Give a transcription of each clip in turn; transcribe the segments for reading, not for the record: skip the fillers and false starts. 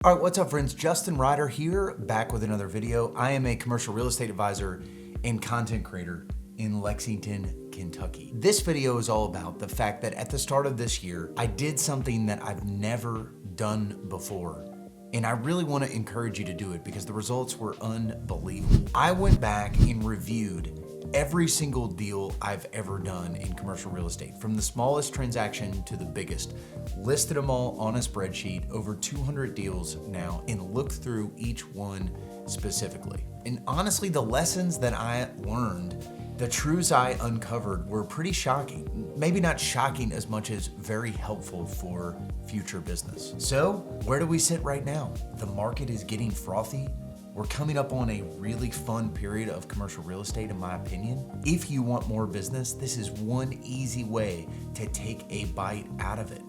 All right, what's up friends? Justin Ryder here, back with another video. I am a commercial real estate advisor and content creator in Lexington, Kentucky. This video is all about the fact that at the start of this year, I did something that I've never done before. And I really want to encourage you to do it because the results were unbelievable. I went back and reviewed every single deal I've ever done in commercial real estate, from the smallest transaction to the biggest, listed them all on a spreadsheet, over 200 deals now, and looked through each one specifically. And honestly, the lessons that I learned, the truths I uncovered were pretty shocking. Maybe not shocking as much as very helpful for future business. So where do we sit right now? The market is getting frothy. We're coming up on a really fun period of commercial real estate, in my opinion. If you want more business, this is one easy way to take a bite out of it.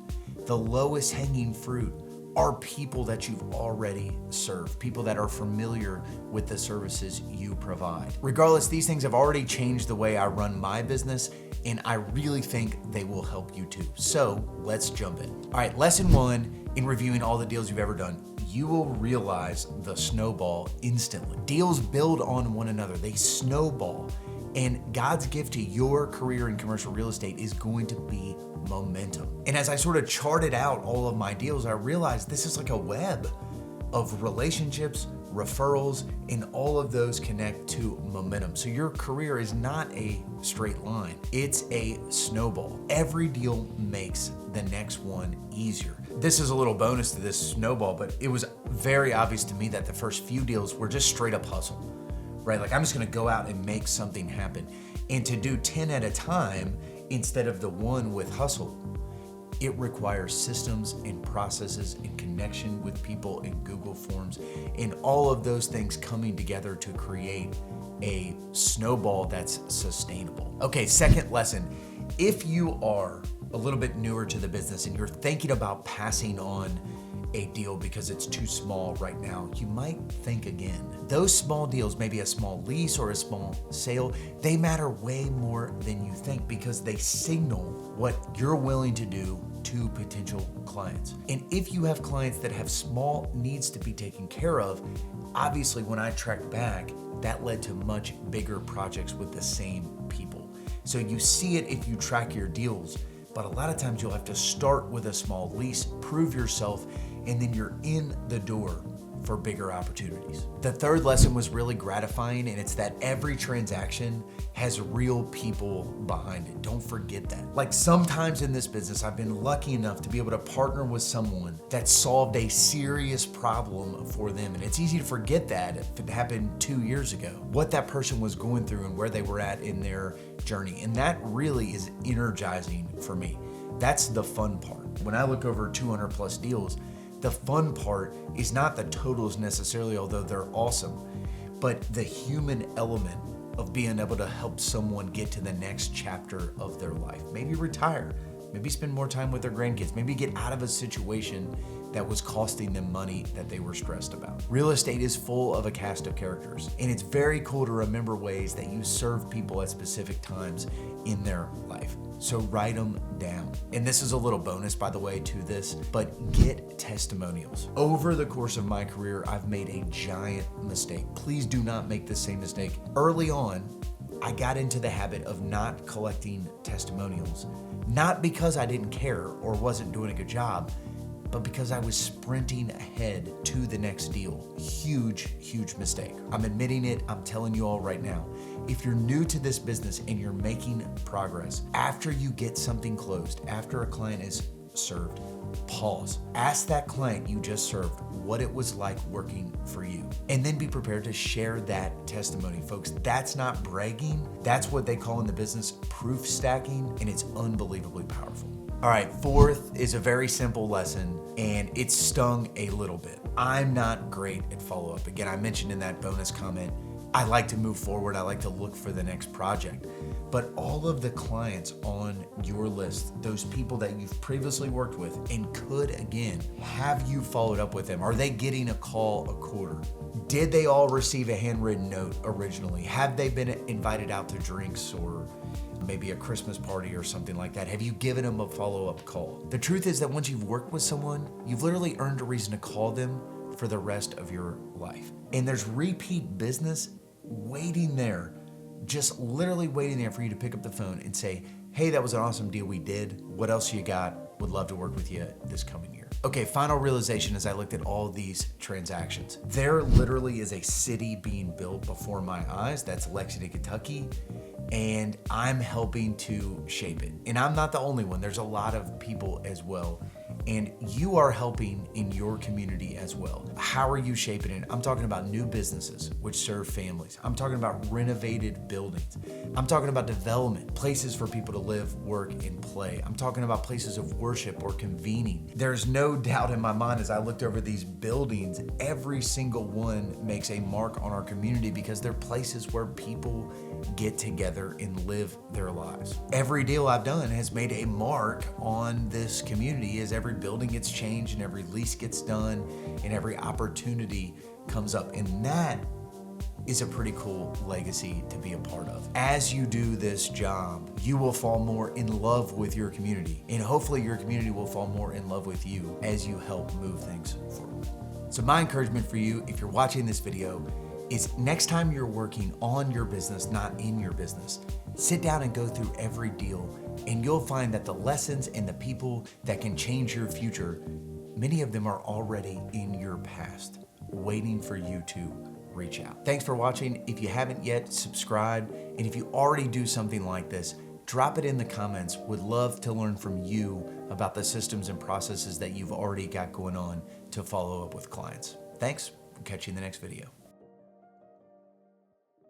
The lowest hanging fruit are people that you've already served, people that are familiar with the services you provide. Regardless, these things have already changed the way I run my business, and I really think they will help you too. So let's jump in. All right, lesson one in reviewing all the deals you've ever done. You will realize the snowball instantly. Deals build on one another, they snowball. And God's gift to your career in commercial real estate is going to be momentum. And as I sort of charted out all of my deals, I realized this is like a web of relationships, referrals, and all of those connect to momentum. So your career is not a straight line, it's a snowball. Every deal makes the next one easier. This is a little bonus to this snowball, but it was very obvious to me that the first few deals were just straight up hustle, right? Like I'm just gonna go out and make something happen. And to do 10 at a time instead of the one with hustle, it requires systems and processes and connection with people and Google Forms and all of those things coming together to create a snowball that's sustainable. Okay, second lesson. If you are a little bit newer to the business and you're thinking about passing on a deal because it's too small right now, you might think again. Those small deals, maybe a small lease or a small sale, they matter way more than you think because they signal what you're willing to do to potential clients. And if you have clients that have small needs to be taken care of, obviously when I track back, that led to much bigger projects with the same people. So you see it if you track your deals, but a lot of times you'll have to start with a small lease, prove yourself, and then you're in the door for bigger opportunities. The third lesson was really gratifying, and it's that every transaction has real people behind it. Don't forget that. Like sometimes in this business, I've been lucky enough to be able to partner with someone that solved a serious problem for them. And it's easy to forget that if it happened 2 years ago, what that person was going through and where they were at in their journey. And that really is energizing for me. That's the fun part. When I look over 200 plus deals, the fun part is not the totals necessarily, although they're awesome, but the human element of being able to help someone get to the next chapter of their life. Maybe retire, maybe spend more time with their grandkids, maybe get out of a situation that was costing them money that they were stressed about. Real estate is full of a cast of characters, and it's very cool to remember ways that you serve people at specific times in their life. So write them down. And this is a little bonus, by the way, to this, but get testimonials. Over the course of my career, I've made a giant mistake. Please do not make the same mistake. Early on, I got into the habit of not collecting testimonials, not because I didn't care or wasn't doing a good job, but because I was sprinting ahead to the next deal. Huge, huge mistake. I'm admitting it, I'm telling you all right now. If you're new to this business and you're making progress, after you get something closed, after a client is served, pause. Ask that client you just served what it was like working for you, and then be prepared to share that testimony. Folks, that's not bragging. That's what they call in the business proof stacking, and it's unbelievably powerful. All right, fourth is a very simple lesson, and it stung a little bit. I'm not great at follow-up. Again, I mentioned in that bonus comment, I like to move forward. I like to look for the next project. But all of the clients on your list, those people that you've previously worked with and could again, have you followed up with them? Are they getting a call a quarter? Did they all receive a handwritten note originally? Have they been invited out to drinks or maybe a Christmas party or something like that? Have you given them a follow-up call? The truth is that once you've worked with someone, you've literally earned a reason to call them for the rest of your life. And there's repeat business waiting there, just literally waiting there for you to pick up the phone and say, hey, that was an awesome deal we did. What else you got? Would love to work with you this coming year. Okay, final realization as I looked at all these transactions. There literally is a city being built before my eyes. That's Lexington, Kentucky. And I'm helping to shape it. And I'm not the only one. There's a lot of people as well. And you are helping in your community as well. How are you shaping it? I'm talking about new businesses which serve families. I'm talking about renovated buildings. I'm talking about development, places for people to live, work, and play. I'm talking about places of worship or convening. There's no doubt in my mind as I looked over these buildings, every single one makes a mark on our community because they're places where people get together and live their lives. Every deal I've done has made a mark on this community as every building gets changed and every lease gets done and every opportunity comes up. And that is a pretty cool legacy to be a part of. As you do this job, you will fall more in love with your community, and hopefully your community will fall more in love with you as you help move things forward. So my encouragement for you, if you're watching this video, is next time you're working on your business, not in your business, sit down and go through every deal, and you'll find that the lessons and the people that can change your future, many of them are already in your past, waiting for you to reach out. Thanks for watching. If you haven't yet, subscribe. And if you already do something like this, drop it in the comments. Would love to learn from you about the systems and processes that you've already got going on to follow up with clients. Thanks. We'll catch you in the next video.